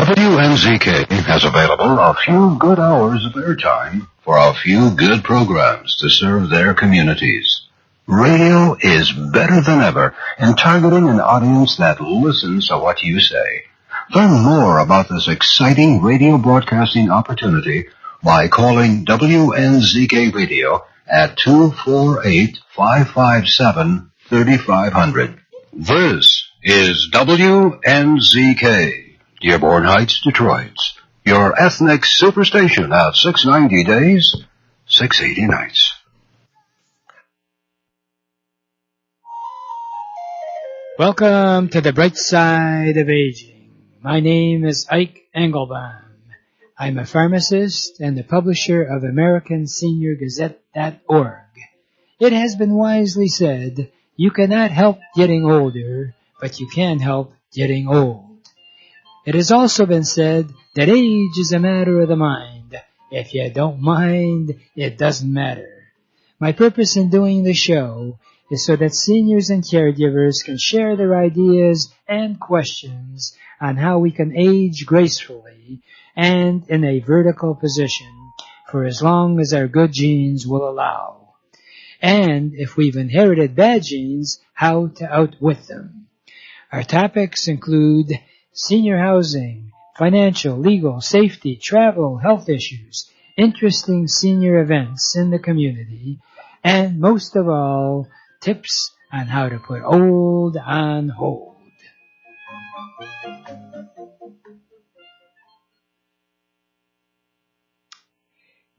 WNZK has available a few good hours of airtime for a few good programs to serve their communities. Radio is better than ever in targeting an audience that listens to what you say. Learn more about this exciting radio broadcasting opportunity by calling WNZK Radio at 248-557-3500. This is WNZK. Dearborn Heights, Detroit. Your ethnic superstation at 690 days, 680 nights. Welcome to the bright side of aging. My name is Ike Engelbaum. I'm a pharmacist and the publisher of AmericanSeniorGazette.org. It has been wisely said, you cannot help getting older, but you can help getting old. It has also been said that age is a matter of the mind. If you don't mind, it doesn't matter. My purpose in doing the show is so that seniors and caregivers can share their ideas and questions on how we can age gracefully and in a vertical position for as long as our good genes will allow. And if we've inherited bad genes, how to outwit them. Our topics include senior housing, financial, legal, safety, travel, health issues, interesting senior events in the community, and most of all, tips on how to put old on hold.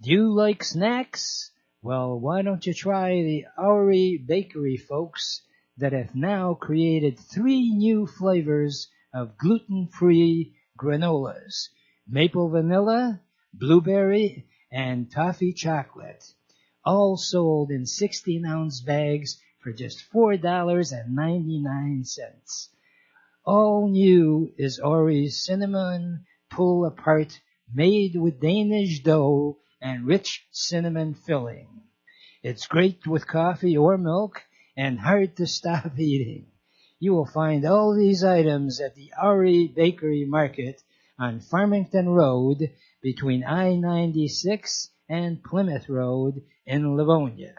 Do you like snacks? Well, why don't you try the Oury Bakery folks that have now created 3 new flavors of gluten-free granolas: maple vanilla, blueberry, and toffee chocolate, all sold in 16-ounce bags for just $4.99. All new is Oury's cinnamon pull-apart made with Danish dough and rich cinnamon filling. It's great with coffee or milk and hard to stop eating. You will find all these items at the Oury Bakery Market on Farmington Road between I-96 and Plymouth Road in Livonia.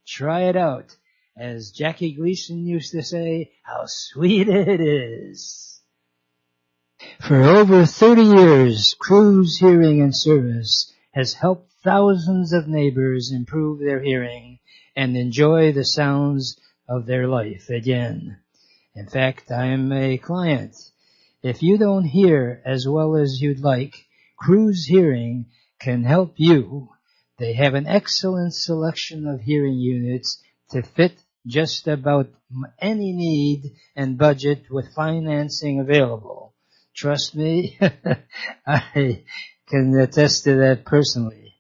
Try it out. As Jackie Gleason used to say, how sweet it is. For over 30 years, Cruz Hearing and Service has helped thousands of neighbors improve their hearing and enjoy the sounds of their life again. In fact, I am a client. If you don't hear as well as you'd like, Cruz Hearing can help you. They have an excellent selection of hearing units to fit just about any need and budget with financing available. Trust me, I can attest to that personally.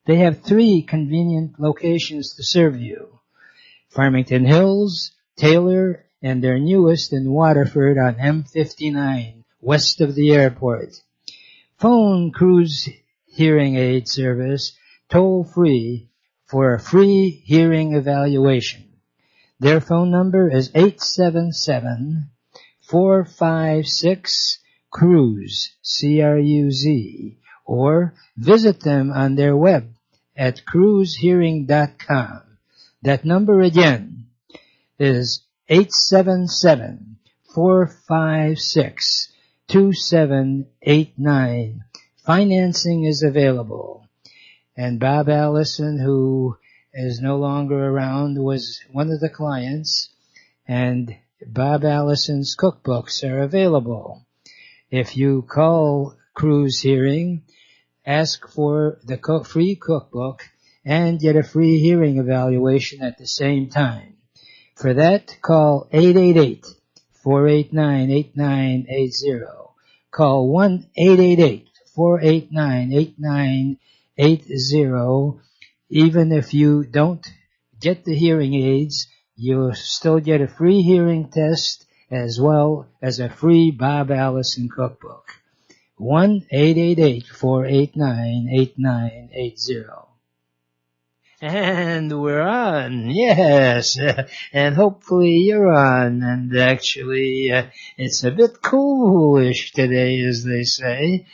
They have 3 convenient locations to serve you: Farmington Hills, Taylor, and their newest in Waterford on M59, west of the airport. Phone Cruz Hearing Aid Service toll-free for a free hearing evaluation. Their phone number is 877-456-CRUZ, C-R-U-Z, or visit them on their web at cruzhearing.com. That number again is 877-456-2789. Financing is available. And Bob Allison, who is no longer around, was one of the clients, and Bob Allison's cookbooks are available. If you call Cruz Hearing, ask for the free cookbook and get a free hearing evaluation at the same time. For that, call 888-489-8980. Call 1-888-489-8980. Even if you don't get the hearing aids, you'll still get a free hearing test as well as a free Bob Allison cookbook. 1-888-489-8980. And we're on, yes, and hopefully you're on, and actually it's a bit coolish today, as they say,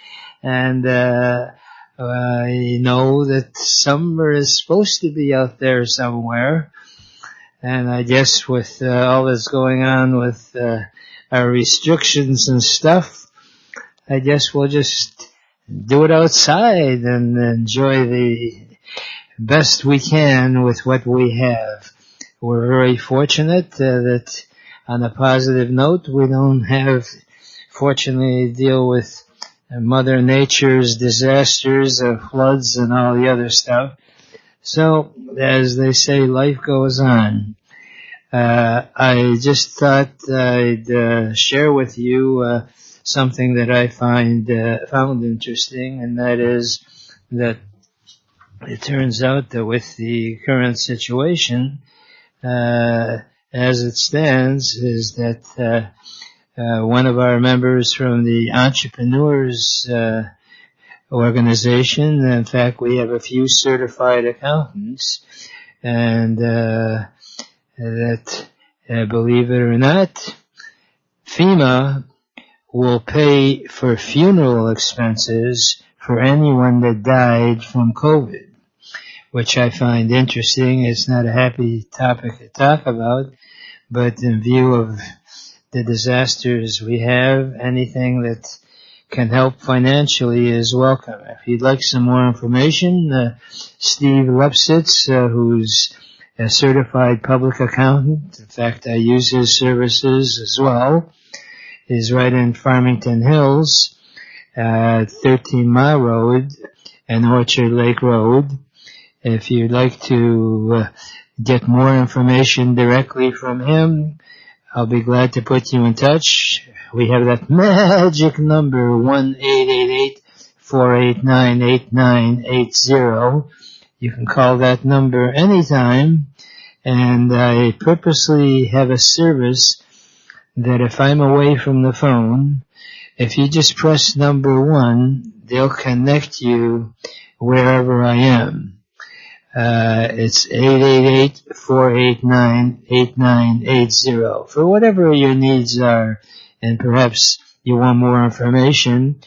and I know that summer is supposed to be out there somewhere, and I guess with all that's going on with our restrictions and stuff, I guess we'll just do it outside and enjoy the best we can with what we have. We're very fortunate that on a positive note, we don't have, fortunately, deal with Mother Nature's disasters of floods and all the other stuff. So, as they say, life goes on. I just thought I'd share with you something that I found interesting, and that is that it turns out that with the current situation, as it stands, is that one of our members from the entrepreneurs organization, in fact, we have a few certified accountants, and that, believe it or not, FEMA will pay for funeral expenses for anyone that died from COVID, which I find interesting. It's not a happy topic to talk about, but in view of the disasters we have, anything that can help financially is welcome. If you'd like some more information, Steve Lepsitz, who's a certified public accountant, in fact, I use his services as well, is right in Farmington Hills, 13 Mile Road and Orchard Lake Road. If you'd like to get more information directly from him, I'll be glad to put you in touch. We have that magic number, 1-888-489-8980. You can call that number anytime, and I purposely have a service that if I'm away from the phone, if you just press number 1, they'll connect you wherever I am. It's 888-489-8980 for whatever your needs are, and perhaps you want more information.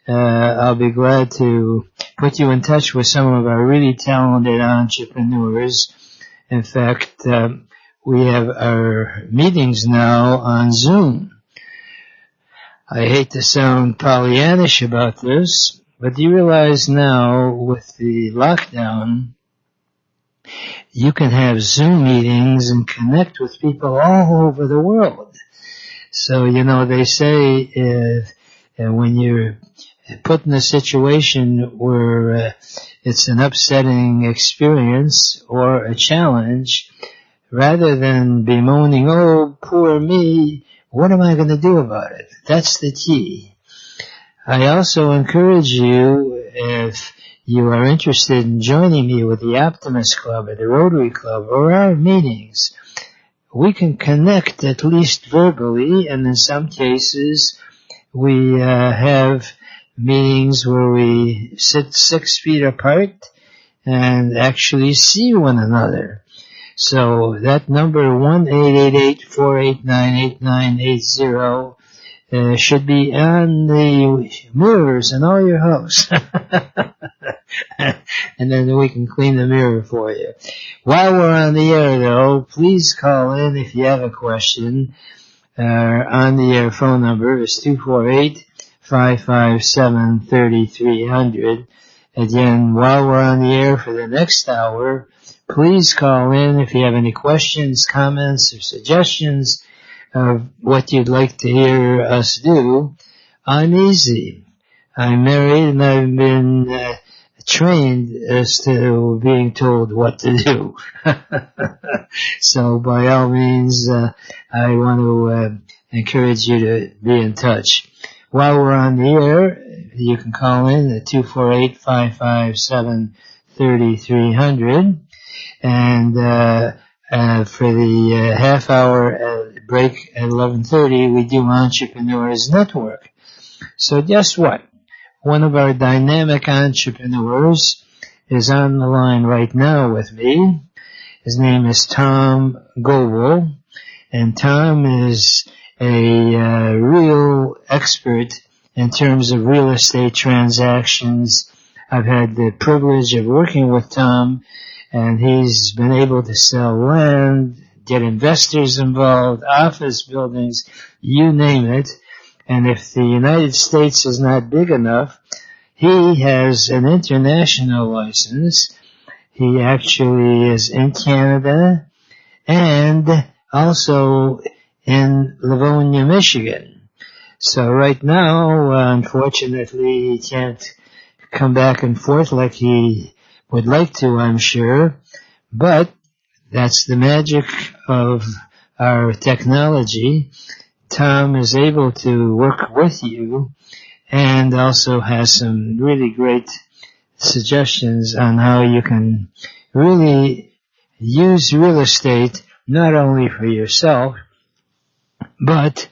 I'll be glad to put you in touch with some of our really talented entrepreneurs. In fact, we have our meetings now on Zoom. I hate to sound Pollyannish about this, but you realize now with the lockdown, you can have Zoom meetings and connect with people all over the world. So, they say when you're put in a situation where it's an upsetting experience or a challenge, rather than bemoaning, oh, poor me, what am I going to do about it? That's the key. I also encourage you, if you are interested in joining me with the Optimist Club or the Rotary Club or our meetings, we can connect at least verbally, and in some cases we have meetings where we sit 6 feet apart and actually see one another. So that number, 1-888-489-8980, should be on the mirrors in all your house. And then we can clean the mirror for you. While we're on the air, though, please call in if you have a question. On the air phone number is 248-557-3300. Again, while we're on the air for the next hour, please call in if you have any questions, comments, or suggestions of what you'd like to hear us do. I'm easy. I'm married and I've been trained as to being told what to do. So by all means, I want to encourage you to be in touch. While we're on the air, you can call in at 248-557-3300. And for the half hour break at 11:30, we do Entrepreneurs Network. So guess what? One of our dynamic entrepreneurs is on the line right now with me. His name is Tom Goebel, and Tom is a real expert in terms of real estate transactions. I've had the privilege of working with Tom, and he's been able to sell land, get investors involved, office buildings, you name it. And if the United States is not big enough, he has an international license. He actually is in Canada and also in Livonia, Michigan. So right now, unfortunately, he can't come back and forth like he would like to, I'm sure. But that's the magic of our technology. Tom is able to work with you and also has some really great suggestions on how you can really use real estate not only for yourself, but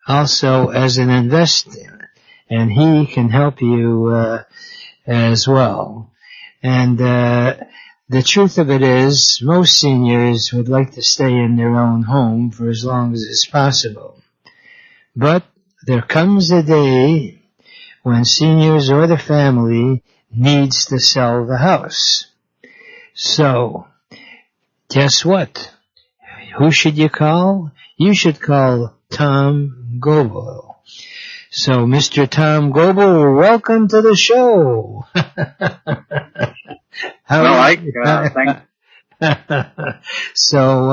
also as an investor. And he can help you as well. And the truth of it is, most seniors would like to stay in their own home for as long as it's possible. But there comes a day when seniors or the family needs to sell the house. So, guess what? Who should you call? You should call Tom Goebel. So, Mr. Tom Goebel, welcome to the show. Hello, Ike. Thanks. So,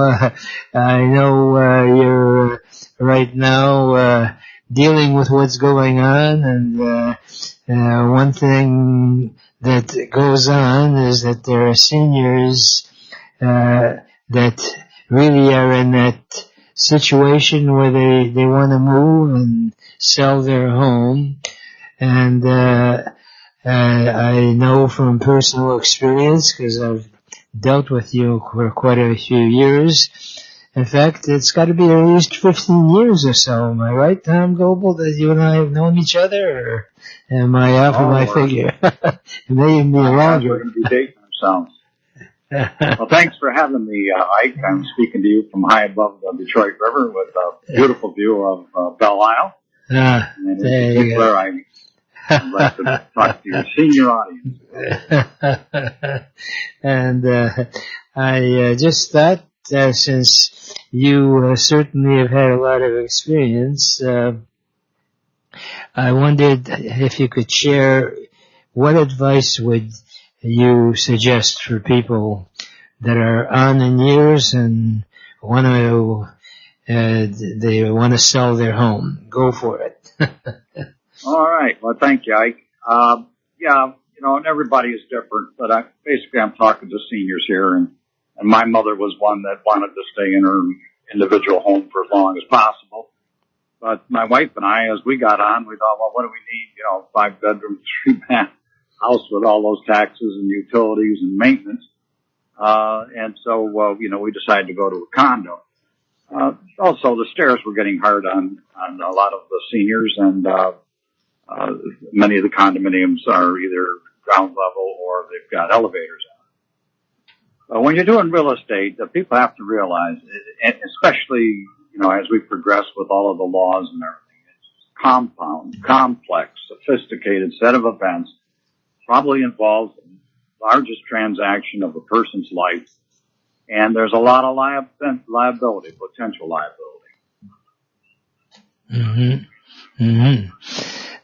I know you're right now dealing with what's going on, and one thing that goes on is that there are seniors that really are in that situation where they want to move and sell their home. And I know from personal experience, because I've dealt with you for quite a few years. In fact, it's got to be at least 15 years or so. Am I right, Tom Goebel, that you and I have known each other? Or am I off of my figure? It may even be longer. We're going to be dating ourselves. Well, thanks for having me, Ike. I'm speaking to you from high above the Detroit River with a beautiful view of Belle Isle. And in particular, I'd like to talk to your senior audience. And I just thought, since you certainly have had a lot of experience, I wondered if you could share what advice would you suggest for people that are on in years and want to they want to sell their home. Go for it. All right. Well, thank you, Ike. Yeah, and everybody is different, but I'm talking to seniors here, and my mother was one that wanted to stay in her individual home for as long as possible. But my wife and I, as we got on, we thought, well, what do we need? 5-bedroom, 3-bath house with all those taxes and utilities and maintenance. And so, we decided to go to a condo. Also, the stairs were getting hard on a lot of the seniors, and many of the condominiums are either ground level or they've got elevators on. When you're doing real estate, people have to realize, especially, as we progress with all of the laws and everything, it's compound, complex, sophisticated set of events, probably involves the largest transaction of a person's life, and there's a lot of liability, potential liability. Mm-hmm. Mm-hmm.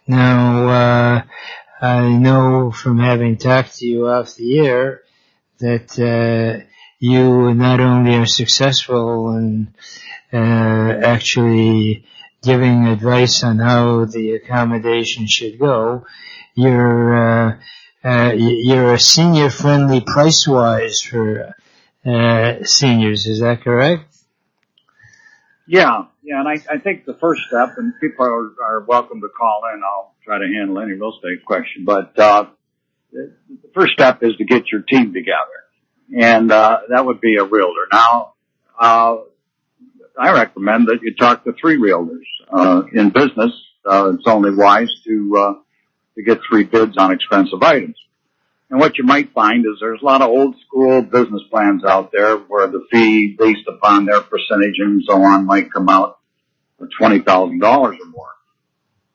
Now, I know from having talked to you off the air that you not only are successful in actually giving advice on how the accommodation should go, you're a senior-friendly price-wise for seniors. Is that correct? Yeah, and I think the first step, and people are welcome to call in. I'll try to handle any real estate question, but the first step is to get your team together, and that would be a realtor. Now, I recommend that you talk to 3 realtors. In business, it's only wise to get 3 bids on expensive items. And what you might find is there's a lot of old school business plans out there where the fee based upon their percentage and so on might come out for $20,000 or more.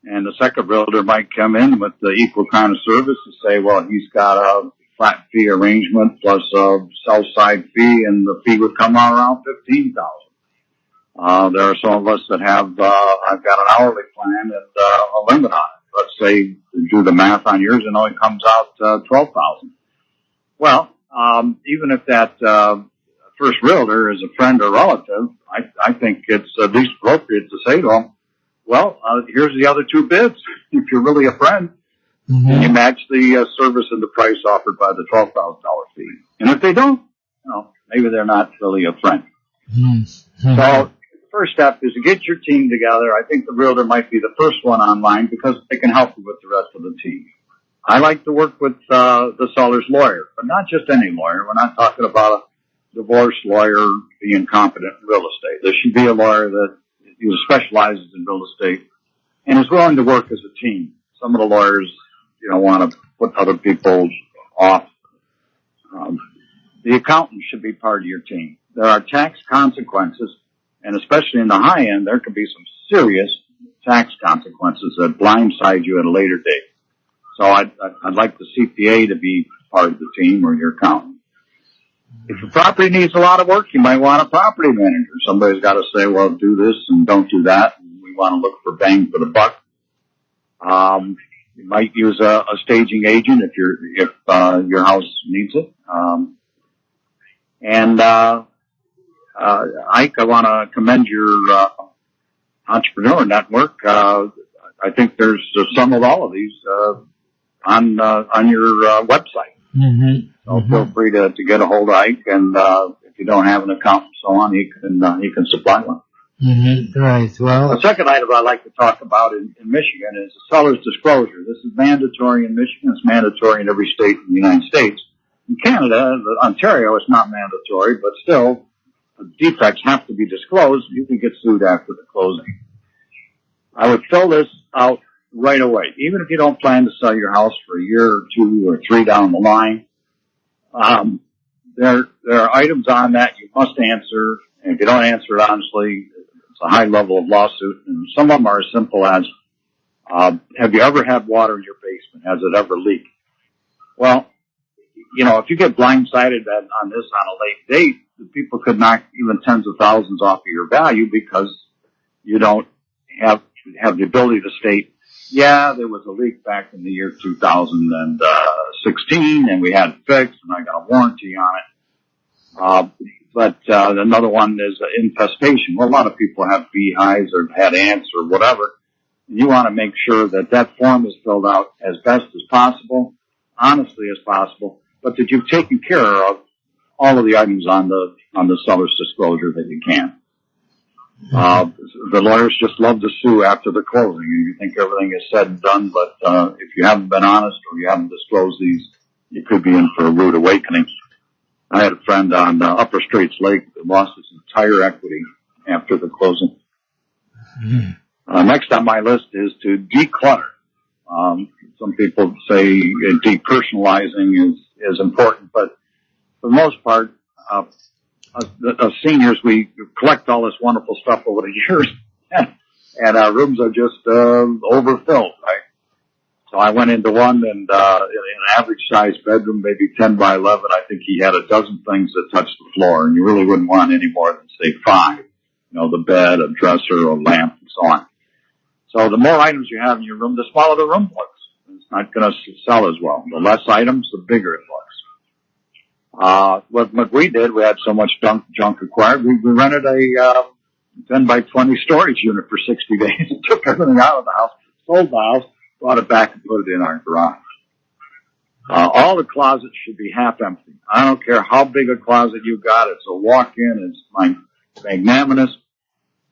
And the second realtor might come in with the equal kind of service and say, well, he's got a flat fee arrangement plus a south side fee, and the fee would come out around $15,000. There are some of us that have, I've got an hourly plan and a limit on it. Let's say, do the math on yours, and it comes out $12,000. Well, even if that first realtor is a friend or relative, I think it's at least appropriate to say to them, well, here's the other two bids. If you're really a friend, and you match the service and the price offered by the $12,000 fee. And if they don't, maybe they're not really a friend. So the first step is to get your team together. I think the realtor might be the first one online because they can help you with the rest of the team. I like to work with the seller's lawyer, but not just any lawyer. We're not talking about a divorce lawyer being competent in real estate. There should be a lawyer that specializes in real estate and is willing to work as a team. Some of the lawyers, want to put other people off. The accountant should be part of your team. There are tax consequences, and especially in the high end, there could be some serious tax consequences that blindside you at a later date. So I'd like the CPA to be part of the team or your accountant. If your property needs a lot of work, you might want a property manager. Somebody's got to say, well, do this and don't do that. And we want to look for bang for the buck. You might use a staging agent if your house needs it. Ike, I want to commend your entrepreneur network. I think there's some of all of these on your website. So feel free to get a hold of Ike, and if you don't have an account and so on, he can supply one. Right. Well, the second item I'd like to talk about in Michigan is the seller's disclosure. This is mandatory in Michigan. It's mandatory in every state in the United States. In Canada, Ontario, it's not mandatory, but still, defects have to be disclosed. You can get sued after the closing. I would fill this out right away, even if you don't plan to sell your house for a year or 2 or 3 down the line. There are items on that you must answer, and if you don't answer it honestly, it's a high level of lawsuit. And some of them are as simple as, have you ever had water in your basement? Has it ever leaked? Well, if you get blindsided on this on a late date, people could knock even tens of thousands off of your value because you don't have the ability to state, yeah, there was a leak back in the year 2016 and we had it fixed and I got a warranty on it. But another one is infestation. Well, a lot of people have beehives or had ants or whatever. And you want to make sure that form is filled out as best as possible, honestly as possible, but that you've taken care of all of the items on the seller's disclosure that you can. The lawyers just love to sue after the closing. You think everything is said and done, but if you haven't been honest or you haven't disclosed these, you could be in for a rude awakening. I had a friend on Upper Straits Lake that lost his entire equity after the closing. Next on my list is to declutter. Some people say depersonalizing is important, but for the most part, as seniors, we collect all this wonderful stuff over the years, and our rooms are just overfilled, right? So I went into one, and in an average-sized bedroom, maybe 10 by 11, I think he had a dozen things that touched the floor, and you really wouldn't want any more than, say, 5. The bed, a dresser, a lamp, and so on. So the more items you have in your room, the smaller the room looks. It's not going to sell as well. The less items, the bigger it looks. What we did, we had so much junk acquired, we rented a 10 by 20 storage unit for 60 days and took everything out of the house, sold the house, brought it back and put it in our garage. All the closets should be half empty. I don't care how big a closet you got. It's a walk-in. It's magnanimous.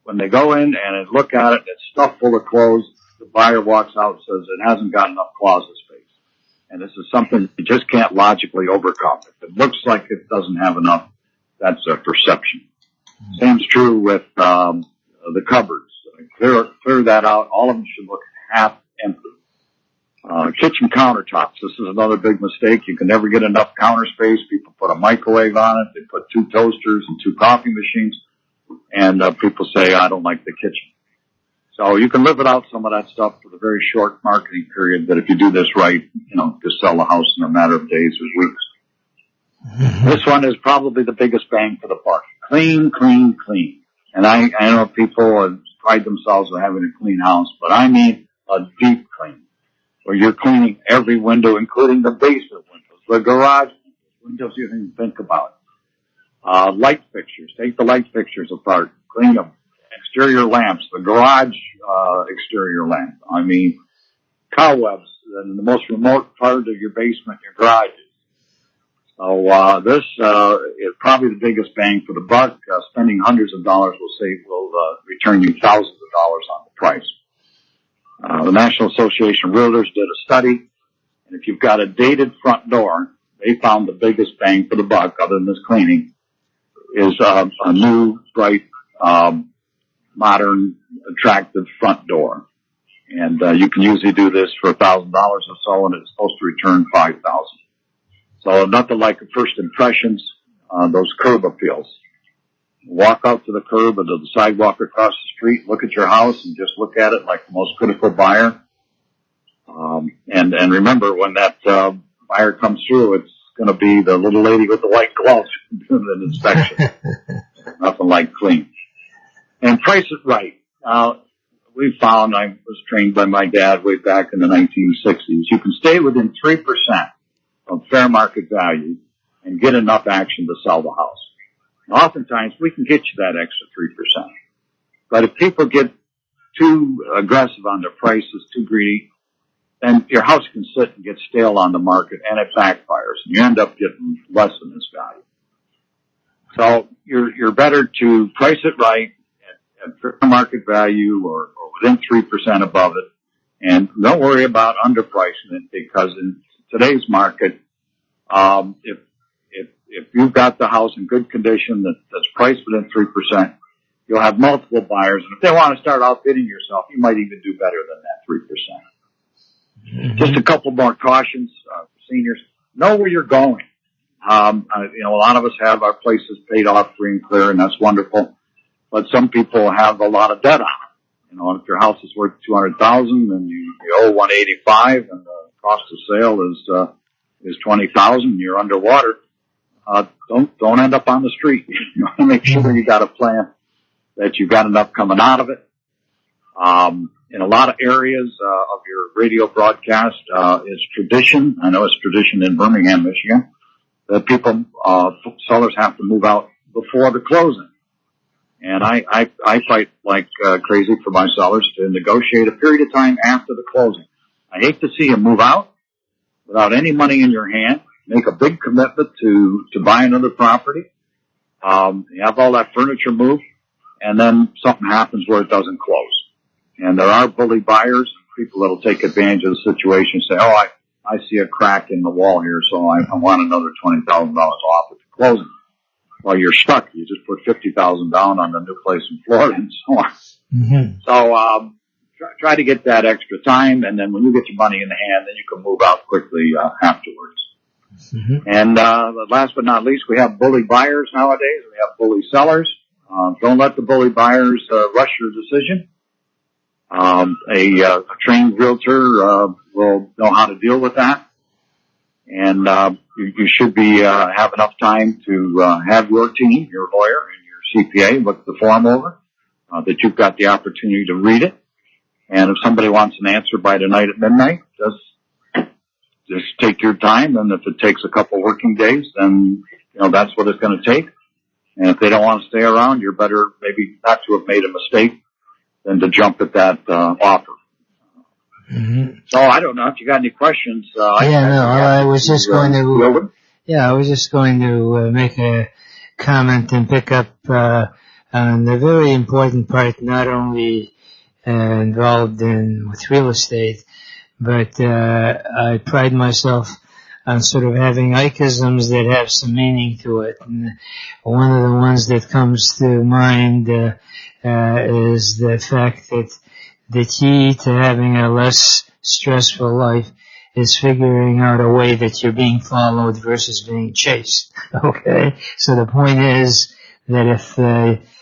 When they go in and look at it, it's stuffed full of clothes. The buyer walks out and says it hasn't got enough closet space. And this is something you just can't logically overcome. If it looks like it doesn't have enough, that's a perception. Same's true with the cupboards. Clear that out. All of them should look half empty. Kitchen countertops. This is another big mistake. You can never get enough counter space. People put a microwave on it. They put 2 toasters and 2 coffee machines. And people say, I don't like the kitchen. So you can live without some of that stuff for the very short marketing period. But if you do this right, just sell the house in a matter of days or weeks. Mm-hmm. This one is probably the biggest bang for the buck. Clean, clean, clean. And I know people pride themselves on having a clean house, but I mean a deep clean, where you're cleaning every window, including the basement windows, the garage windows you didn't even think about. Light fixtures. Take the light fixtures apart. Clean them. Exterior lamps. The garage exterior lamp. I mean, cobwebs in the most remote part of your basement, your garages. So this is probably the biggest bang for the buck. Spending hundreds of dollars will return you thousands of dollars on the price. The National Association of Realtors did a study, and if you've got a dated front door, they found the biggest bang for the buck, other than this cleaning, is a new, bright, modern, attractive front door. And you can usually do this for $1,000 or so, and it's supposed to return $5,000. So nothing like first impressions, those curb appeals. Walk out to the curb or to the sidewalk across the street, look at your house, and just look at it like the most critical buyer. And remember, when that buyer comes through, it's going to be the little lady with the white gloves doing an inspection. Nothing like clean. And price it right. We found, I was trained by my dad way back in the 1960s, you can stay within 3% of fair market value and get enough action to sell the house. And oftentimes, we can get you that extra 3%. But if people get too aggressive on their prices, too greedy, then your house can sit and get stale on the market, and it backfires, and you end up getting less than this value. So you're better to price it right at fair market value or within 3% above it, and don't worry about underpricing it, because in today's market, if you've got the house in good condition that's priced within 3%, you'll have multiple buyers, and if they want to start outbidding yourself, you might even do better than that 3%. Mm-hmm. Just a couple more cautions for seniors. Know where you're going. A lot of us have our places paid off free and clear, and that's wonderful. But some people have a lot of debt on it. If your house is worth $200,000 and you owe $185,000 and the cost of sale is $20,000, you're underwater. Don't end up on the street. You want to make sure you got a plan, that you've got enough coming out of it. In a lot of areas of your radio broadcast, it's tradition. I know it's tradition in Birmingham, Michigan, that sellers have to move out before the closing. And I fight like crazy for my sellers to negotiate a period of time after the closing. I hate to see you move out without any money in your hand, make a big commitment to buy another property, you have all that furniture moved, and then something happens where it doesn't close. And there are bully buyers, people that'll take advantage of the situation and say, I see a crack in the wall here, so I want another $20,000 off at the closing. Well, you're stuck. You just put $50,000 down on the new place in Florida and so on. Mm-hmm. So try to get that extra time, and then when you get your money in the hand, then you can move out quickly afterwards. Mm-hmm. And last but not least, we have bully buyers nowadays. We have bully sellers. Don't let the bully buyers rush your decision. A trained realtor will know how to deal with that. And you should have enough time to have your team, your lawyer, and your CPA look the form over, that you've got the opportunity to read it. And if somebody wants an answer by tonight at midnight, just take your time. And if it takes a couple working days, then that's what it's going to take. And if they don't want to stay around, you're better maybe not to have made a mistake than to jump at that offer. Mm-hmm. So I don't know if you got any questions. I was just going to make a comment and pick up on the very important part, not only involved with real estate, but I pride myself on sort of having Ikeisms that have some meaning to it. And one of the ones that comes to mind is the fact that the key to having a less stressful life is figuring out a way that you're being followed versus being chased. Okay? So the point is that if,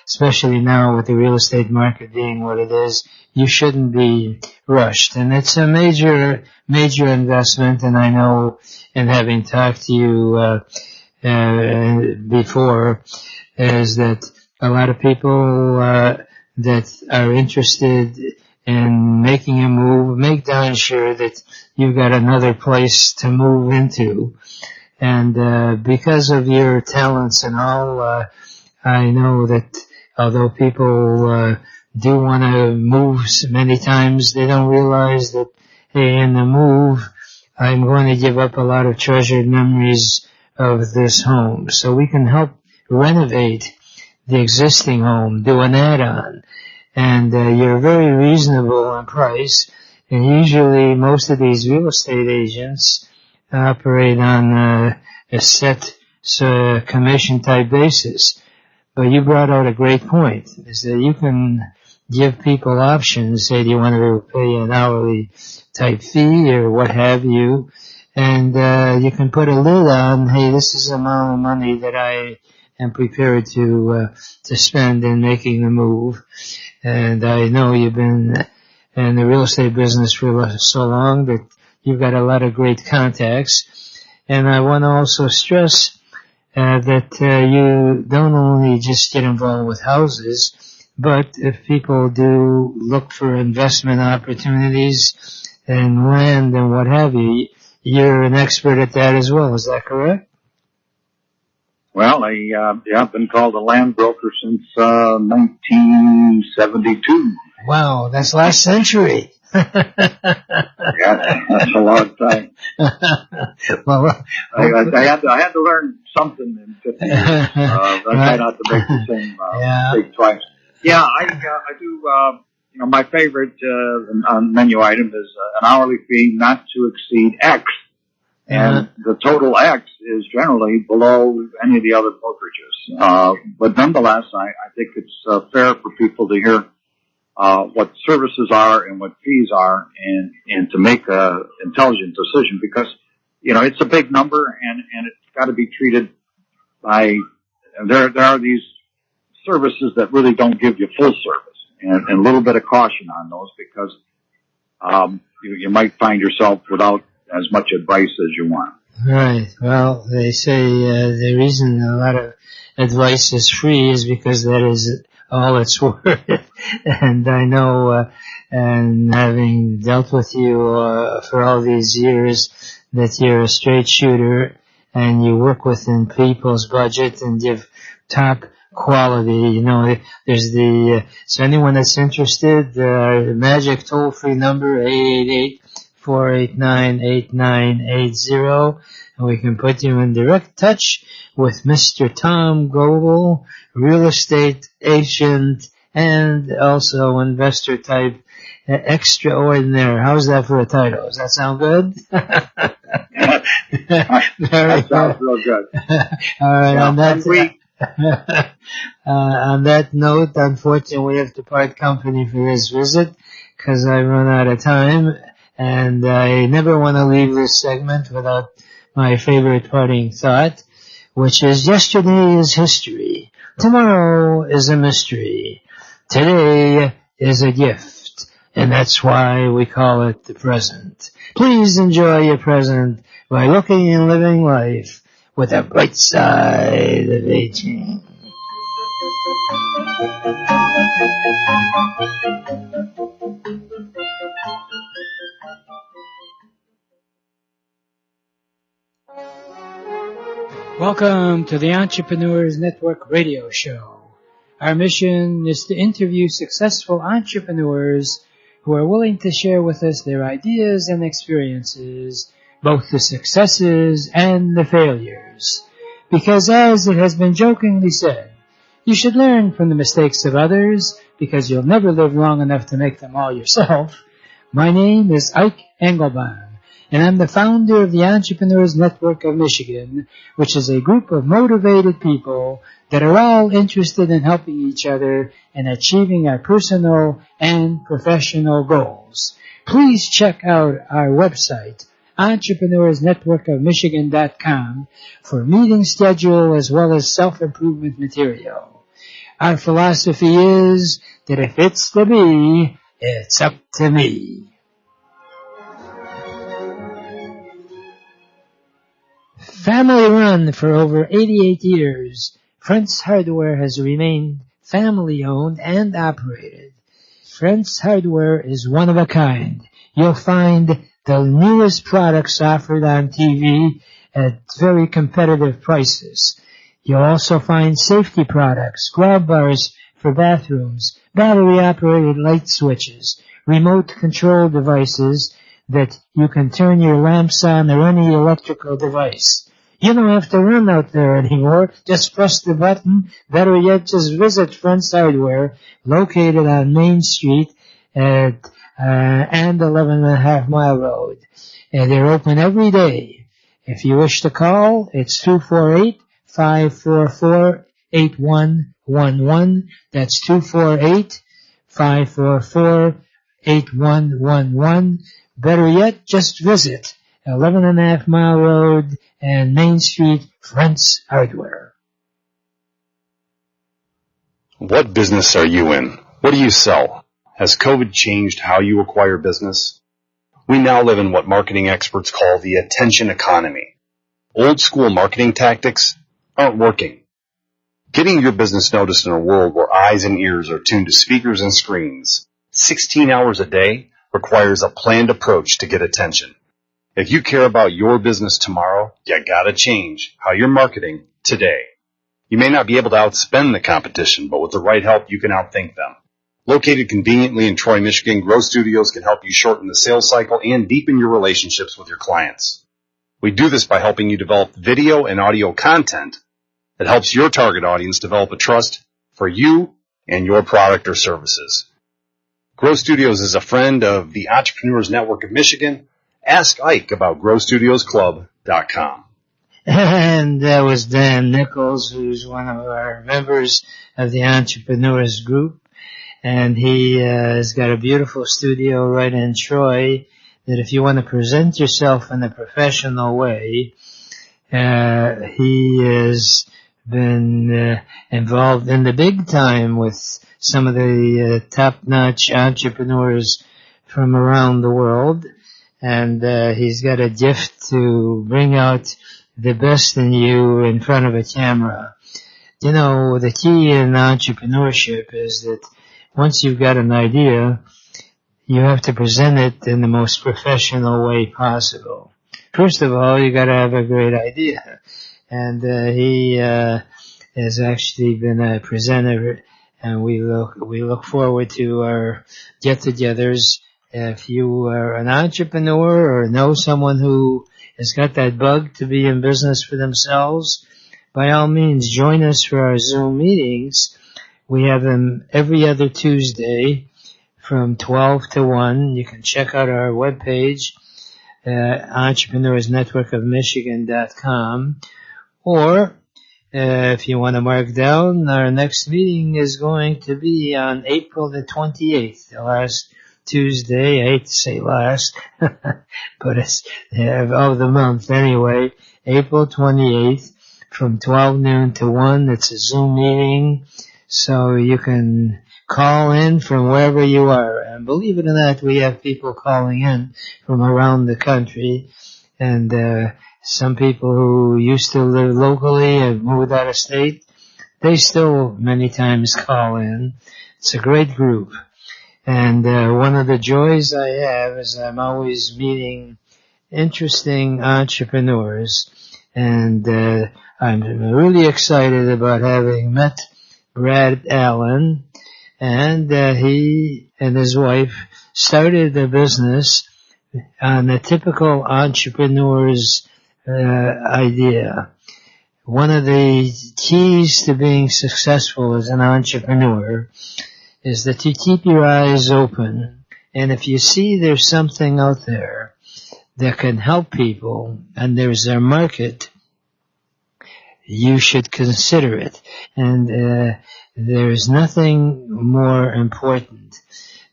especially now with the real estate market being what it is, you shouldn't be rushed. And it's a major investment, and I know, in having talked to you before, is that a lot of people that are interested in making a move, make darn sure that you've got another place to move into. And because of your talents and all, I know that although people do want to move many times, they don't realize that, hey, in the move, I'm going to give up a lot of treasured memories of this home. So we can help renovate the existing home, do an add-on. And you're very reasonable in price. And usually most of these real estate agents operate on a set commission type basis. But you brought out a great point, is that you can give people options. Say, do you want to pay an hourly type fee or what have you? And you can put a lid on, hey, this is the amount of money that I am prepared to spend in making the move. And I know you've been in the real estate business for so long that you've got a lot of great contacts. And I want to also stress that you don't only just get involved with houses, but if people do look for investment opportunities and land and what have you, you're an expert at that as well. Is that correct? Well, I've been called a land broker since 1972. Wow, that's last century. Yeah, that's a long time. Well, I had to learn something in 50 years. I try not to make the same mistake twice. Yeah, I do. My favorite menu item is an hourly fee not to exceed X. And the total X is generally below any of the other brokerages. But nonetheless, I think it's fair for people to hear what services are and what fees are, and to make a intelligent decision, because it's a big number, and it's got to be treated by. There are these services that really don't give you full service, and a little bit of caution on those, because you might find yourself without as much advice as you want. Right. Well, they say the reason a lot of advice is free is because that is all it's worth. And I know, and having dealt with you for all these years, that you're a straight shooter and you work within people's budget and give top quality. There's so anyone that's interested, magic toll-free number, 888-489-8980, and we can put you in direct touch with Mr. Tom Goebel, real estate agent and also investor type extraordinaire. How's that for a title? Does that sound good? That sounds real good. All right, on that note, unfortunately, we have to part company for this visit because I run out of time. And I never want to leave this segment without my favorite parting thought, which is yesterday is history. Tomorrow is a mystery. Today is a gift. And that's why we call it the present. Please enjoy your present by looking and living life with a bright side of aging. Welcome to the Entrepreneurs Network radio show. Our mission is to interview successful entrepreneurs who are willing to share with us their ideas and experiences, both the successes and the failures. Because as it has been jokingly said, you should learn from the mistakes of others because you'll never live long enough to make them all yourself. My name is Ike Engelbaum, and I'm the founder of the Entrepreneurs Network of Michigan, which is a group of motivated people that are all interested in helping each other and achieving our personal and professional goals. Please check out our website, Entrepreneurs Network of Michigan.com for meeting schedule as well as self-improvement material. Our philosophy is that if it's to be, it's up to me. Family run for over 88 years, Friends Hardware has remained family owned and operated. Friends Hardware is one of a kind. You'll find the newest products offered on TV at very competitive prices. You'll also find safety products, grab bars for bathrooms, battery-operated light switches, remote control devices that you can turn your lamps on or any electrical device. You don't have to run out there anymore. Just press the button. Better yet, just visit Friends Hardware, located on Main Street and 11.5 Mile Road. And they're open every day. If you wish to call, it's 248-544-8111. That's 248-544-8111. Better yet, just visit 11.5 Mile Road and Main Street, Friends Hardware. What business are you in? What do you sell? Has COVID changed how you acquire business? We now live in what marketing experts call the attention economy. Old school marketing tactics aren't working. Getting your business noticed in a world where eyes and ears are tuned to speakers and screens 16 hours a day requires a planned approach to get attention. If you care about your business tomorrow, you gotta change how you're marketing today. You may not be able to outspend the competition, but with the right help, you can outthink them. Located conveniently in Troy, Michigan, Grow Studios can help you shorten the sales cycle and deepen your relationships with your clients. We do this by helping you develop video and audio content that helps your target audience develop a trust for you and your product or services. Grow Studios is a friend of the Entrepreneurs Network of Michigan. Ask Ike about GrowStudiosClub.com. And that was Dan Nichols, who's one of our members of the Entrepreneurs Group. And he has got a beautiful studio right in Troy that if you want to present yourself in a professional way, he has been involved in the big time with some of the top-notch entrepreneurs from around the world. And he's got a gift to bring out the best in you in front of a camera. You know, the key in entrepreneurship is that once you've got an idea, you have to present it in the most professional way possible. First of all, you got to have a great idea. And he has actually been a presenter, and we look forward to our get-togethers. If you are an entrepreneur or know someone who has got that bug to be in business for themselves, by all means, join us for our Zoom meetings. We have them every other Tuesday from 12 to 1. You can check out our webpage, EntrepreneursNetworkofMichigan.com. Or, if you want to mark down, our next meeting is going to be on April the 28th, the last Tuesday. I hate to say last, but it's of the month anyway. April 28th from 12 noon to 1. It's a Zoom meeting. So you can call in from wherever you are. And believe it or not, we have people calling in from around the country. And some people who used to live locally have moved out of state. They still many times call in. It's a great group. And one of the joys I have is I'm always meeting interesting entrepreneurs. And I'm really excited about having met Brad Allen, and he and his wife started a business on a typical entrepreneur's idea. One of the keys to being successful as an entrepreneur is that you keep your eyes open, and if you see there's something out there that can help people and there's a market, you should consider it. And there's nothing more important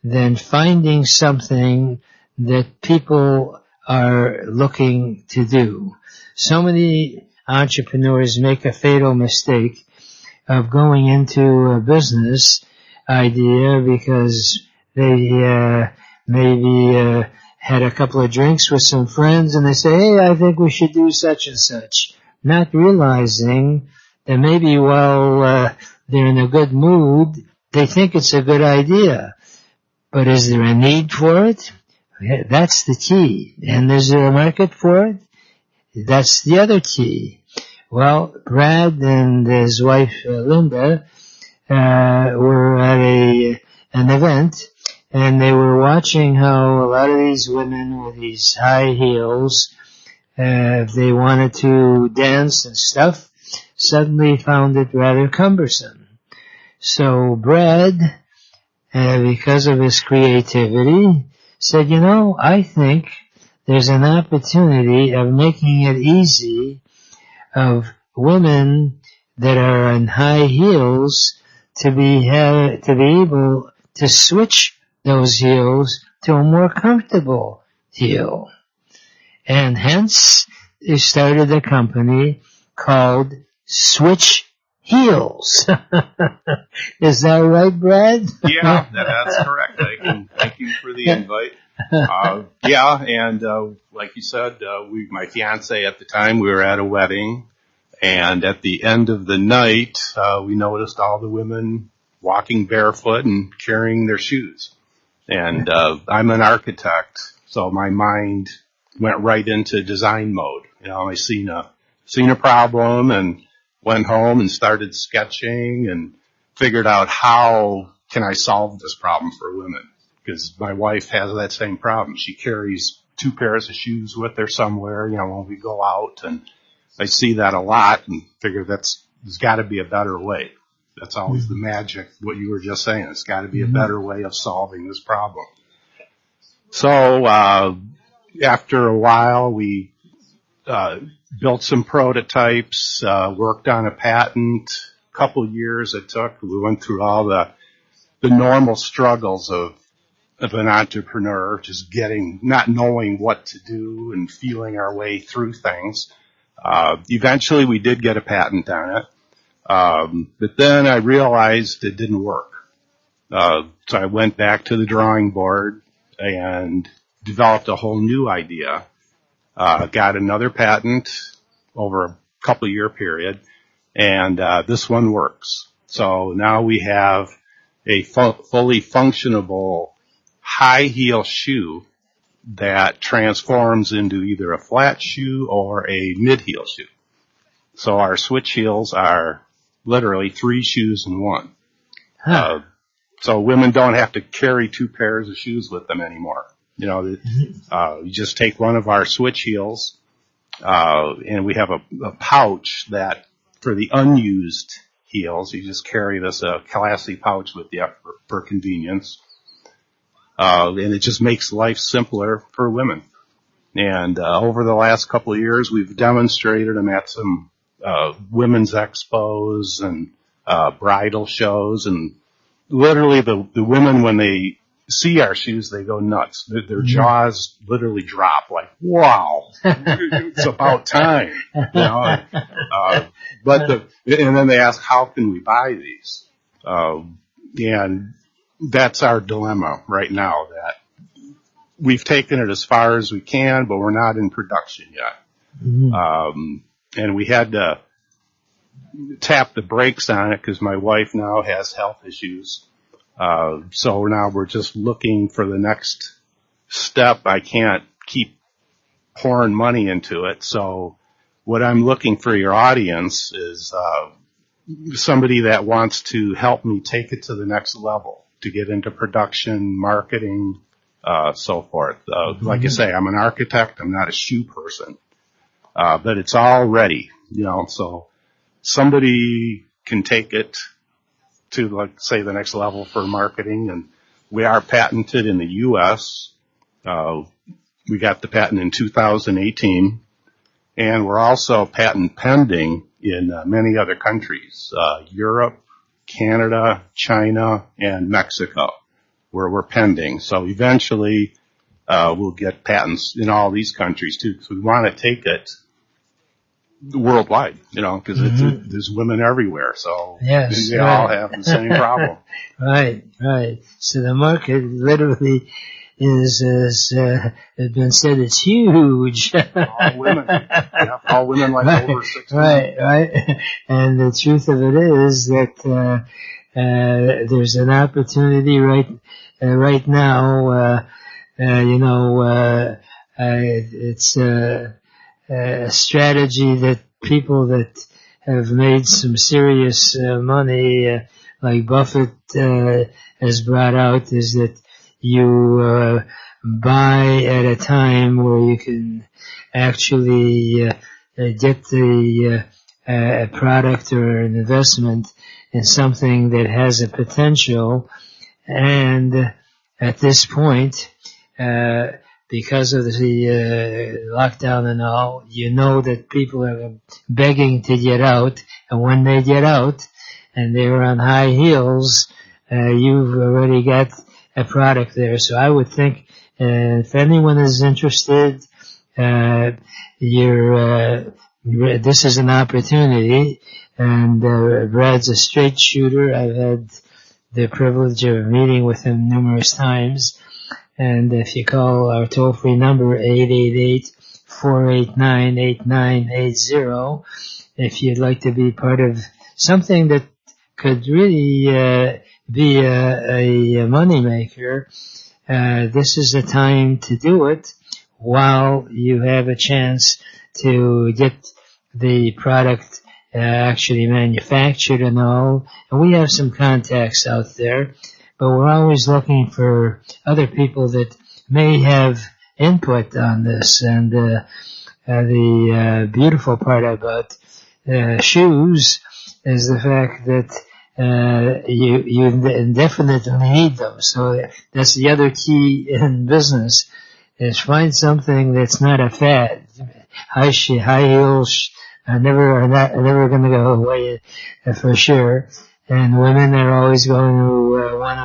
than finding something that people are looking to do. So many entrepreneurs make a fatal mistake of going into a business idea because they maybe had a couple of drinks with some friends and they say, hey, I think we should do such and such, not realizing that maybe while they're in a good mood, they think it's a good idea. But is there a need for it? That's the key. And is there a market for it? That's the other key. Well, Brad and his wife Linda were at an event, and they were watching how a lot of these women with these high heels, if they wanted to dance and stuff, suddenly found it rather cumbersome. So Brad, because of his creativity, said, I think there's an opportunity of making it easy of women that are on high heels to be able to switch those heels to a more comfortable heel. And hence, they started a company called Switch Heels. Is that right, Brad? Yeah, that's correct. Thank you for the invite. Like you said, my fiance at the time, we were at a wedding, and at the end of the night, we noticed all the women walking barefoot and carrying their shoes. And I'm an architect, so my mind went right into design mode. I seen a problem and went home and started sketching and figured out how can I solve this problem for women. Because my wife has that same problem. She carries 2 pairs of shoes with her somewhere, when we go out, and I see that a lot and figure there's got to be a better way. That's always the magic, what you were just saying. It's got to be a better way of solving this problem. So, after a while, we built some prototypes, worked on a patent. A couple years it took. We went through all the normal struggles of an entrepreneur, just not knowing what to do and feeling our way through things. Eventually we did get a patent on it. But then I realized it didn't work. So I went back to the drawing board and developed a whole new idea. Got another patent over a couple year period, and this one works. So now we have a fully functionable high heel shoe that transforms into either a flat shoe or a mid heel shoe. So our switch heels are literally 3 shoes in one. So women don't have to carry 2 pairs of shoes with them anymore. You just take one of our switch heels, and we have a pouch that for the unused heels, you just carry this classy pouch with you for convenience. And it just makes life simpler for women. And over the last couple of years, we've demonstrated them at some women's expos and bridal shows, and literally the women, when they see our shoes, they go nuts. Their jaws literally drop, like, wow, it's about time. And then they ask, how can we buy these? And that's our dilemma right now, that we've taken it as far as we can, but we're not in production yet. And we had to tap the brakes on it because my wife now has health issues. So now we're just looking for the next step. I can't keep pouring money into it. So what I'm looking for your audience is somebody that wants to help me take it to the next level, to get into production, marketing, so forth. Like I say, I'm an architect. I'm not a shoe person. But it's all ready, so somebody can take it to, like, say, the next level for marketing. And we are patented in the U.S. We got the patent in 2018, and we're also patent pending in many other countries, Europe, Canada, China, and Mexico, where we're pending. So eventually, we'll get patents in all these countries too. So we want to take it worldwide, because there's women everywhere. So yes, they right. all have the same problem. Right. So the market literally is, as has been said, it's huge. All women. Yeah, all women like right, over 16. Right. And the truth of it is that there's an opportunity right now. It's a strategy that people that have made some serious money, like Buffett has brought out, is that you buy at a time where you can actually get the a product or an investment in something that has a potential. And at this point, because of the lockdown and all, that people are begging to get out. And when they get out and they're on high heels, you've already got a product there. So I would think if anyone is interested, this is an opportunity. And Brad's a straight shooter. I've had the privilege of meeting with him numerous times. And if you call our toll-free number, 888-489-8980, if you'd like to be part of something that could really be a moneymaker, this is the time to do it while you have a chance to get the product actually manufactured and all. And we have some contacts out there, but we're always looking for other people that may have input on this. And the beautiful part about shoes is the fact that you indefinitely need them. So that's the other key in business, is find something that's not a fad. High heels are never going to go away for sure. And women are always going to want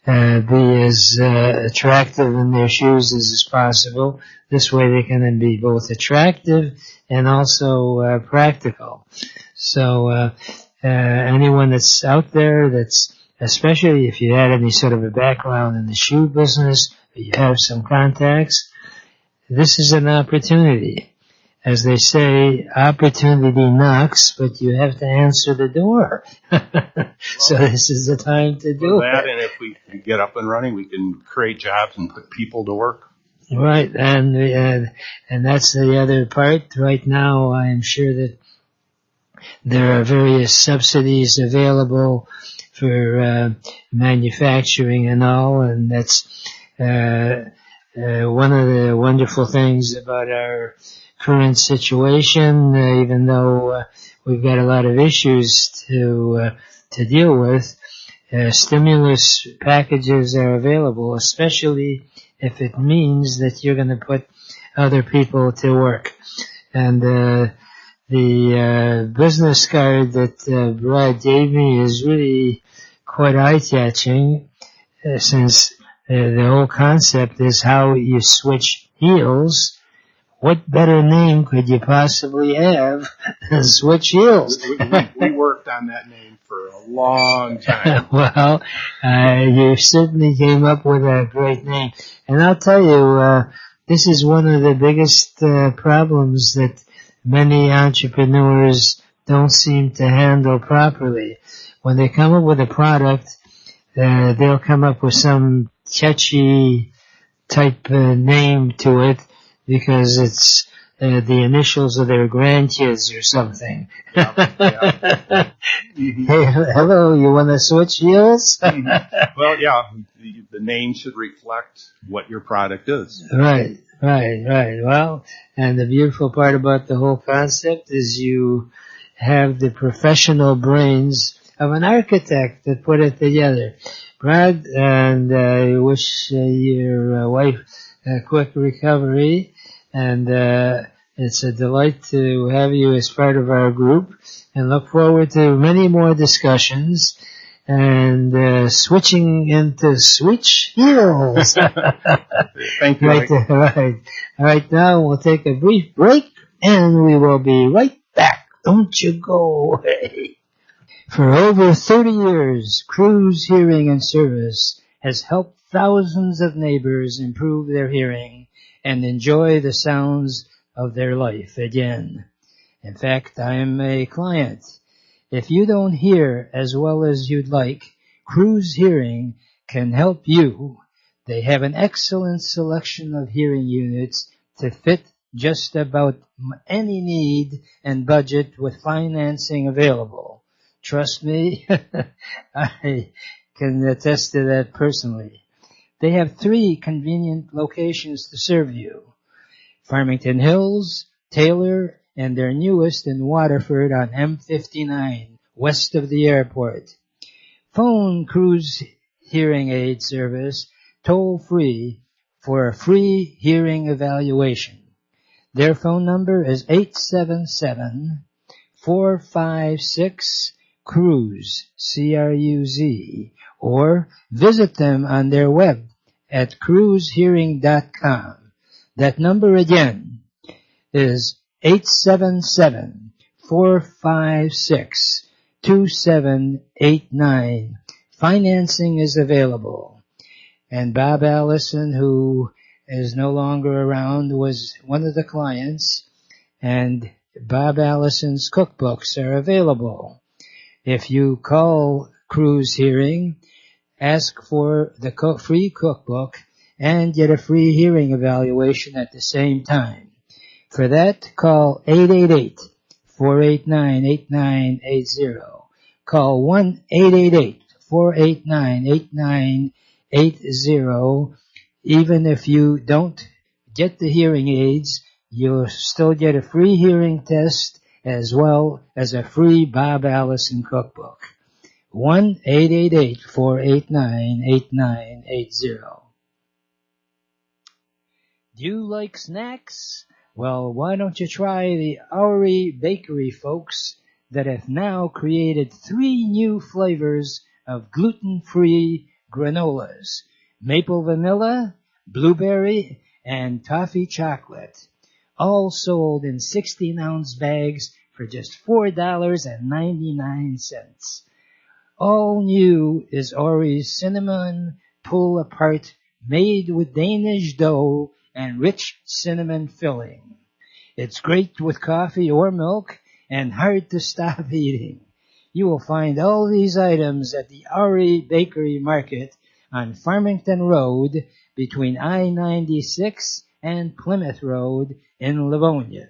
to be as attractive in their shoes as possible. This way they can be both attractive and also practical. So anyone that's out there, that's, especially if you had any sort of a background in the shoe business, or you have some contacts, this is an opportunity. As they say, opportunity knocks, but you have to answer the door. So this is the time to do that, it. and if we can get up and running, we can create jobs and put people to work. Right, and that's the other part. Right now, I am sure that there are various subsidies available for manufacturing and all, and that's one of the wonderful things about our current situation, even though we've got a lot of issues to deal with. Stimulus packages are available, especially if it means that you're going to put other people to work. And the business card that Brad gave me is really quite eye-catching, since the whole concept is how you switch heels. What better name could you possibly have than Switch Heels? We worked on that name for a long time. Well, you certainly came up with a great name. And I'll tell you, this is one of the biggest problems that many entrepreneurs don't seem to handle properly. When they come up with a product, they'll come up with some catchy type name to it, because it's the initials of their grandkids or something. Yeah. Mm-hmm. Hey, hello, you want to switch heels? Well, yeah, the name should reflect what your product is. Right. Well, and the beautiful part about the whole concept is you have the professional brains of an architect that put it together. Brad, and I wish your wife a quick recovery. And it's a delight to have you as part of our group, and look forward to many more discussions. and switching into Switch Heels. Thank you. Right now we'll take a brief break and we will be right back. Don't you go away. For over 30 years, Cruz Hearing and Service has helped thousands of neighbors improve their hearing and enjoy the sounds of their life again. In fact, I am a client. If you don't hear as well as you'd like, Cruz Hearing can help you. They have an excellent selection of hearing units to fit just about any need and budget with financing available. Trust me, I can attest to that personally. They have 3 convenient locations to serve you. Farmington Hills, Taylor, and their newest in Waterford on M59, west of the airport. Phone Cruz Hearing Aid Service toll-free for a free hearing evaluation. Their phone number is 877-456-CRUZ, C-R-U-Z, or visit them on their web at cruzhearing.com. That number again is 877-456-2789. Financing is available. And Bob Allison, who is no longer around, was one of the clients, and Bob Allison's cookbooks are available. If you call Cruz Hearing, ask for the free cookbook and get a free hearing evaluation at the same time. For that, call 888-489-8980. Call 1-888-489-8980. Even if you don't get the hearing aids, you'll still get a free hearing test as well as a free Bob Allison cookbook. 1-888-489-8980. Do you like snacks? Well, why don't you try the Oury Bakery folks that have now created 3 new flavors of gluten-free granolas: maple vanilla, blueberry, and toffee chocolate, all sold in 16-ounce bags for just $4.99. All new is Oury's cinnamon pull-apart, made with Danish dough and rich cinnamon filling. It's great with coffee or milk and hard to stop eating. You will find all these items at the Oury Bakery Market on Farmington Road between I-96 and Plymouth Road in Livonia.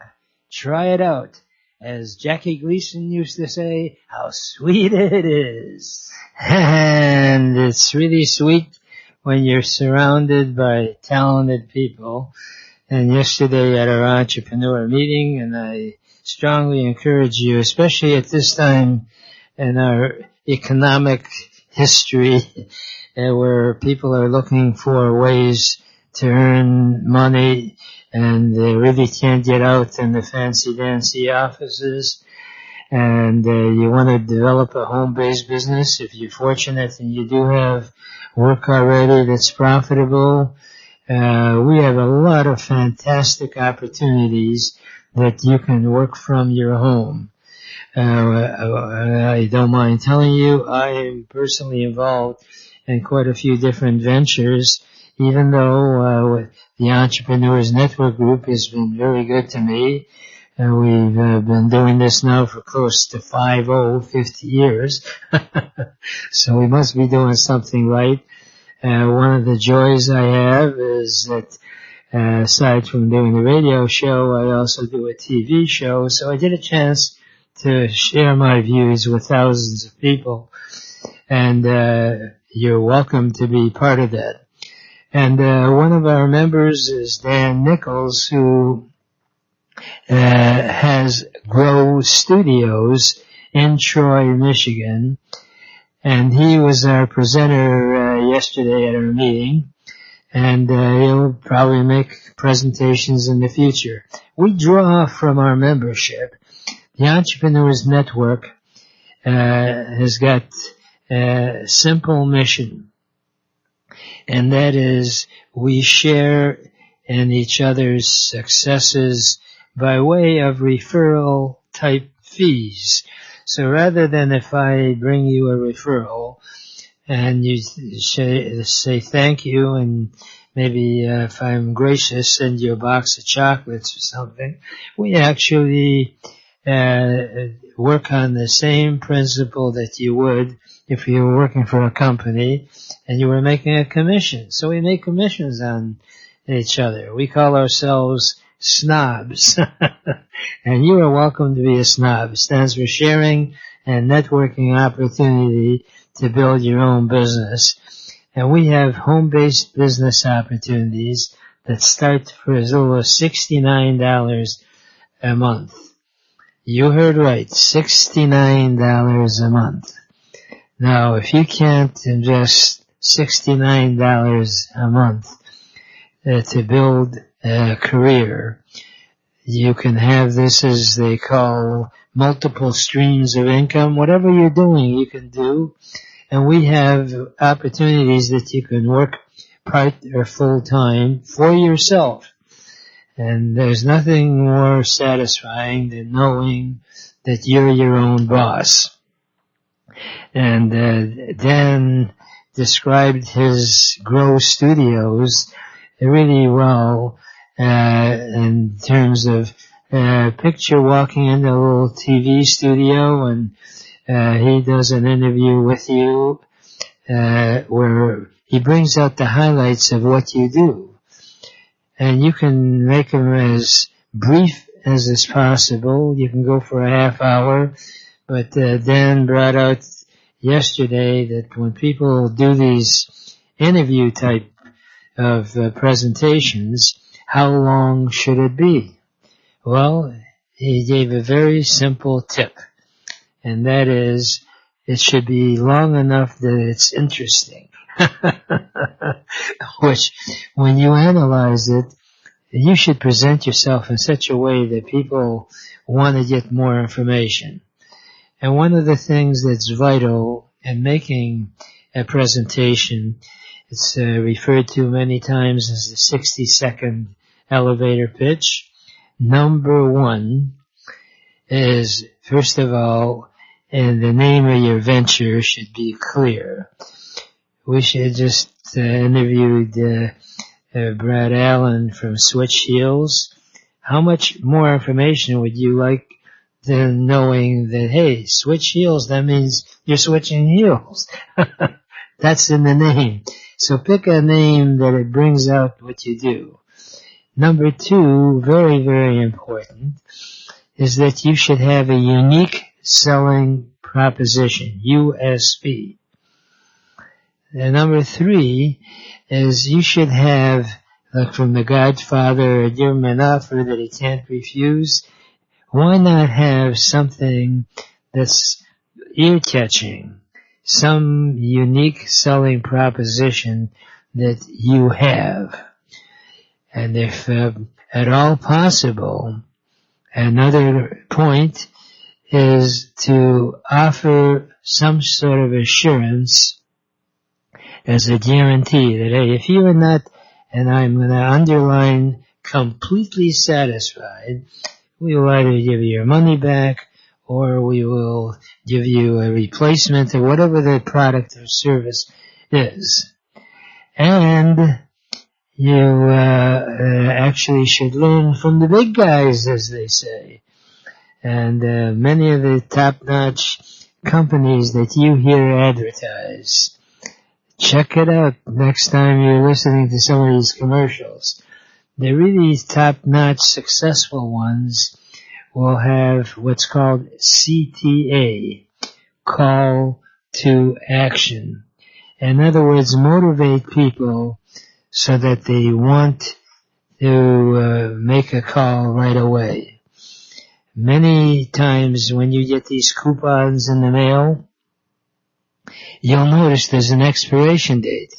Try it out. As Jackie Gleason used to say, how sweet it is. And it's really sweet when you're surrounded by talented people. And yesterday at our entrepreneur meeting, and I strongly encourage you, especially at this time in our economic history, where people are looking for ways to earn money and they really can't get out in the fancy-dancy offices, and you want to develop a home-based business. If you're fortunate and you do have work already that's profitable, we have a lot of fantastic opportunities that you can work from your home. I don't mind telling you, I am personally involved in quite a few different ventures, even though the Entrepreneurs Network Group has been very good to me. We've been doing this now for close to 50 years. So we must be doing something right. One of the joys I have is that aside from doing the radio show, I also do a TV show. So I get a chance to share my views with thousands of people. And you're welcome to be part of that. And one of our members is Dan Nichols, who has Grow Studios in Troy, Michigan. And he was our presenter yesterday at our meeting. And he'll probably make presentations in the future. We draw from our membership. The Entrepreneurs Network has got simple mission. And that is, we share in each other's successes by way of referral type fees. So rather than if I bring you a referral and you say thank you, and maybe if I'm gracious, send you a box of chocolates or something, we actually work on the same principle that you would if you were working for a company and you were making a commission. So we make commissions on each other. We call ourselves snobs. And you are welcome to be a snob. It stands for sharing and networking opportunity to build your own business. And we have home-based business opportunities that start for as little as $69 a month. You heard right, $69 a month. Now, if you can't invest $69 a month to build a career, you can have this, as they call, multiple streams of income. Whatever you're doing, you can do. And we have opportunities that you can work part or full time for yourself. And there's nothing more satisfying than knowing that you're your own boss. And Dan described his Grow Studios really well in terms of picture walking into a little TV studio, and he does an interview with you where he brings out the highlights of what you do. And you can make them as brief as is possible. You can go for a half hour. But Dan brought out yesterday that when people do these interview type of presentations, how long should it be? Well, he gave a very simple tip, and that is, it should be long enough that it's interesting. Which, when you analyze it, you should present yourself in such a way that people want to get more information. And one of the things that's vital in making a presentation, it's referred to many times as the 60-second elevator pitch. Number one is, first of all, and the name of your venture should be clear. We should just interviewed Brad Allen from Switch Heels. How much more information would you like than knowing that, hey, switch heels, that means you're switching heels. That's in the name. So pick a name that it brings out what you do. Number two, very, very important, is that you should have a unique selling proposition, USP. And number three is you should have, like from The Godfather, give him an offer that he can't refuse. Why not have something that's ear-catching, some unique selling proposition that you have? And if at all possible, another point is to offer some sort of assurance as a guarantee that, hey, if you are not, and I'm going to underline, completely satisfied, we will either give you your money back or we will give you a replacement or whatever the product or service is. And you actually should learn from the big guys, as they say. And many of the top-notch companies that you hear advertise, check it out next time you're listening to some of these commercials. The really top-notch successful ones will have what's called CTA, call to action. In other words, motivate people so that they want to make a call right away. Many times when you get these coupons in the mail, you'll notice there's an expiration date.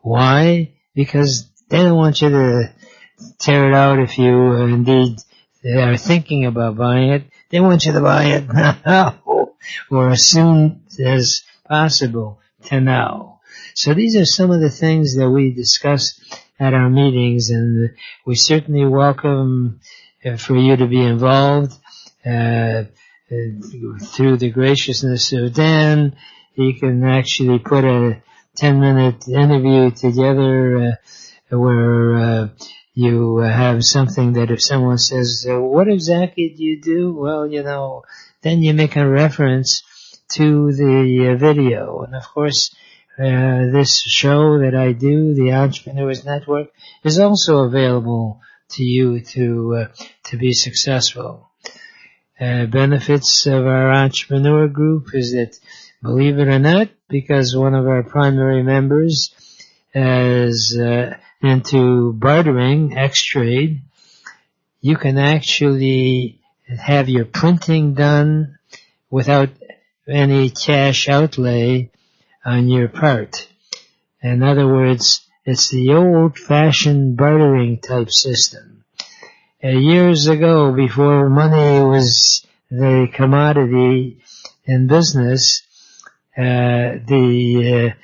Why? Because they don't want you to tear it out if you indeed are thinking about buying it. They want you to buy it now or as soon as possible to know. So these are some of the things that we discuss at our meetings, and we certainly welcome for you to be involved through the graciousness of Dan. He can actually put a 10-minute interview together where you have something that if someone says, what exactly do you do? Well, then you make a reference to the video. And of course, this show that I do, the Entrepreneurs Network, is also available to you to be successful. Benefits of our entrepreneur group is that, believe it or not, because one of our primary members is into bartering, X-Trade, you can actually have your printing done without any cash outlay on your part. In other words, it's the old-fashioned bartering type system. Years ago, before money was the commodity in business, the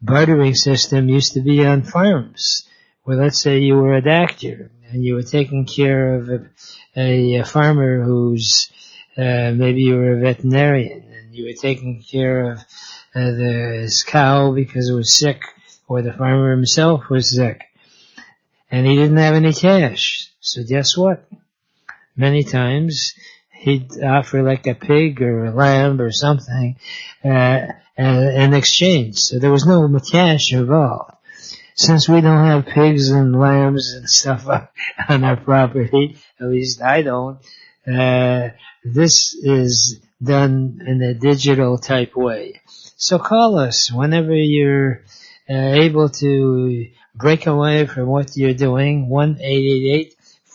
bartering system used to be on farms. Well, let's say you were a doctor and you were taking care of a farmer who's maybe you were a veterinarian and you were taking care of his cow because it was sick, or the farmer himself was sick, and he didn't have any cash. So guess what? Many times he'd offer like a pig or a lamb or something in exchange. So there was no cash involved. Since we don't have pigs and lambs and stuff on our property, at least I don't, this is done in a digital type way. So call us whenever you're able to break away from what you're doing,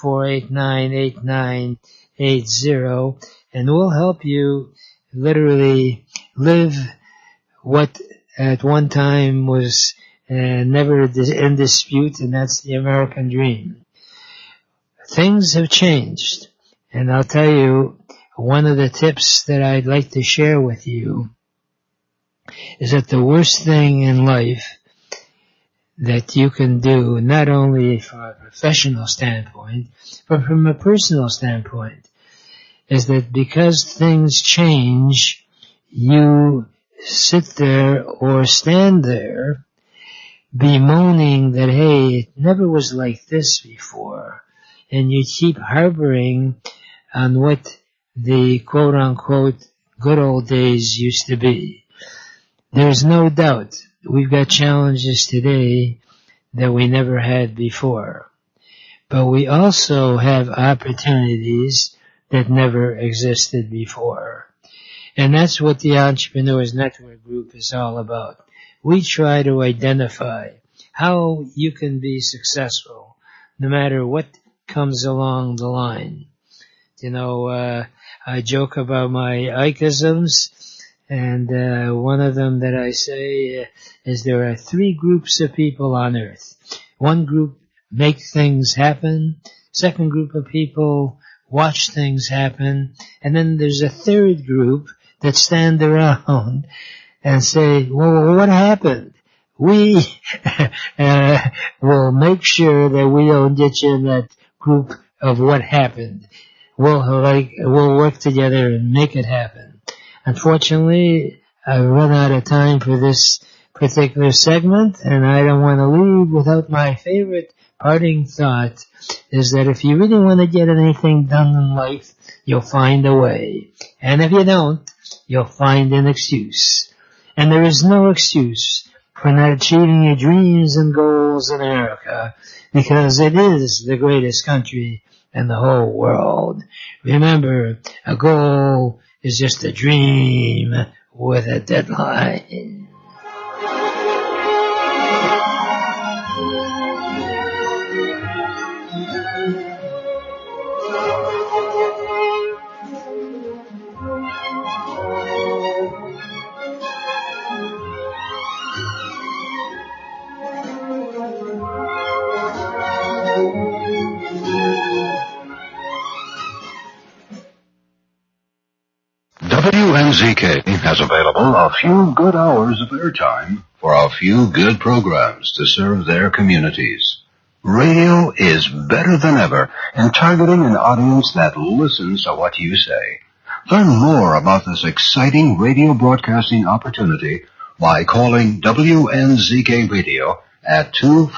1-888-489-8980, and we'll help you literally live what at one time was never in dispute, and that's the American dream. Things have changed, and I'll tell you, one of the tips that I'd like to share with you is that the worst thing in life that you can do, not only from a professional standpoint, but from a personal standpoint, is that because things change, you sit there or stand there bemoaning that, hey, it never was like this before, and you keep harboring on what the quote-unquote good old days used to be. There's no doubt we've got challenges today that we never had before, but we also have opportunities that never existed before. And that's what the Entrepreneurs Network Group is all about. We try to identify how you can be successful no matter what comes along the line. I joke about my Ikeisms, and one of them that I say is there are 3 groups of people on earth. One group make things happen, second group of people watch things happen, and then there's a third group that stand around and say, well, what happened? We will make sure that we don't get you in that group of what happened. We'll work together and make it happen. Unfortunately, I've run out of time for this particular segment, and I don't want to leave without my favorite parting thought, is that if you really want to get anything done in life, you'll find a way. And if you don't, you'll find an excuse. And there is no excuse for not achieving your dreams and goals in America, because it is the greatest country in the whole world. Remember, a goal is just a dream with a deadline. WNZK has available a few good hours of airtime for a few good programs to serve their communities. Radio is better than ever in targeting an audience that listens to what you say. Learn more about this exciting radio broadcasting opportunity by calling WNZK Radio at 2